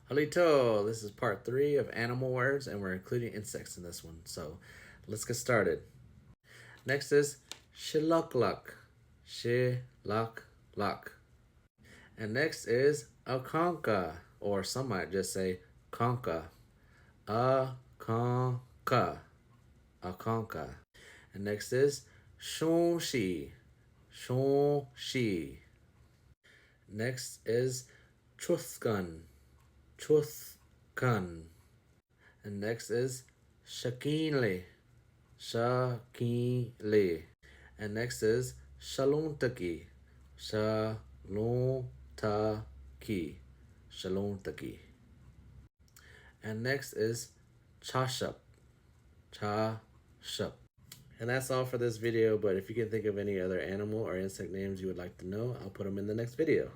Halito, this is part 3 of animal words, and we're including insects in this one. So let's get started. Next is shilukluk, shilukluk. And next is a concha, or some might just say concha, a concha, a concha. And next is shonshi, shonshi. Next is chuthgun, chuthgun. And next is shakinli, shakinli. And next is shaluntaki, shaluntaki, shaluntaki. And next is chashup, chashup. And that's all for this video, but if you can think of any other animal or insect names you would like to know, I'll put them in the next video.